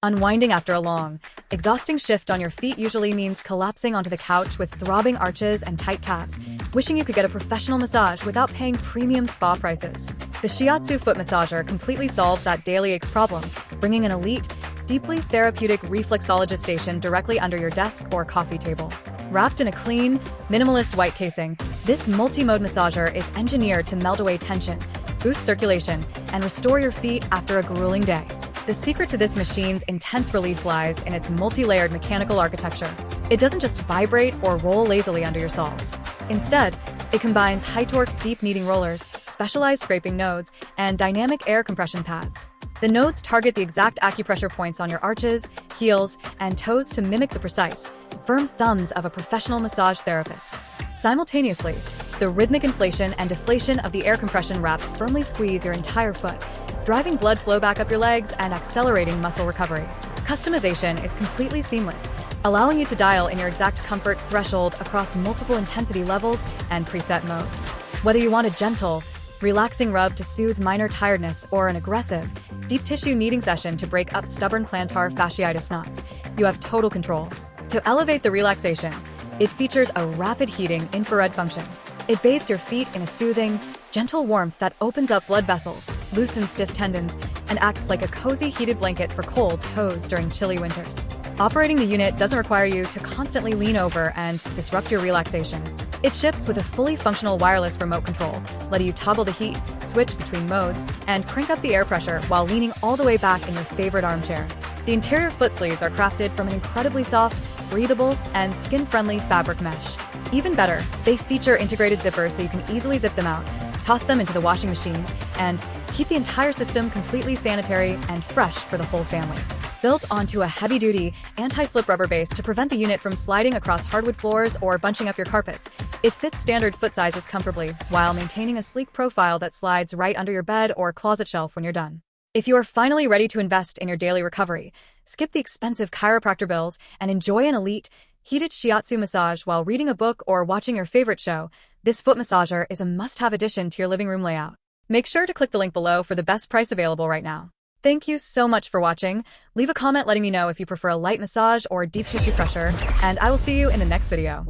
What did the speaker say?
Unwinding after a long, exhausting shift on your feet usually means collapsing onto the couch with throbbing arches and tight calves, wishing you could get a professional massage without paying premium spa prices. The Shiatsu Foot Massager completely solves that daily aches problem, bringing an elite, deeply therapeutic reflexologist station directly under your desk or coffee table. Wrapped in a clean, minimalist white casing, this multi-mode massager is engineered to melt away tension, boost circulation, and restore your feet after a grueling day. The secret to this machine's intense relief lies in its multi-layered mechanical architecture. It doesn't just vibrate or roll lazily under your soles. Instead, it combines high-torque deep kneading rollers, specialized scraping nodes, and dynamic air compression pads. The nodes target the exact acupressure points on your arches, heels, and toes to mimic the precise, firm thumbs of a professional massage therapist. Simultaneously, the rhythmic inflation and deflation of the air compression wraps firmly squeeze your entire foot, driving blood flow back up your legs and accelerating muscle recovery. Customization is completely seamless, allowing you to dial in your exact comfort threshold across multiple intensity levels and preset modes. Whether you want a gentle, relaxing rub to soothe minor tiredness or an aggressive, deep tissue kneading session to break up stubborn plantar fasciitis knots, you have total control. To elevate the relaxation, it features a rapid heating infrared function. It bathes your feet in a soothing, gentle warmth that opens up blood vessels, loosens stiff tendons, and acts like a cozy heated blanket for cold toes during chilly winters. Operating the unit doesn't require you to constantly lean over and disrupt your relaxation. It ships with a fully functional wireless remote control, letting you toggle the heat, switch between modes, and crank up the air pressure while leaning all the way back in your favorite armchair. The interior foot sleeves are crafted from an incredibly soft, breathable, and skin-friendly fabric mesh. Even better, they feature integrated zippers so you can easily zip them out, toss them into the washing machine, and keep the entire system completely sanitary and fresh for the whole family. Built onto a heavy-duty, anti-slip rubber base to prevent the unit from sliding across hardwood floors or bunching up your carpets, it fits standard foot sizes comfortably while maintaining a sleek profile that slides right under your bed or closet shelf when you're done. If you are finally ready to invest in your daily recovery, skip the expensive chiropractor bills and enjoy an elite, heated shiatsu massage while reading a book or watching your favorite show, this foot massager is a must-have addition to your living room layout. Make sure to click the link below for the best price available right now. Thank you so much for watching. Leave a comment letting me know if you prefer a light massage or deep tissue pressure, and I will see you in the next video.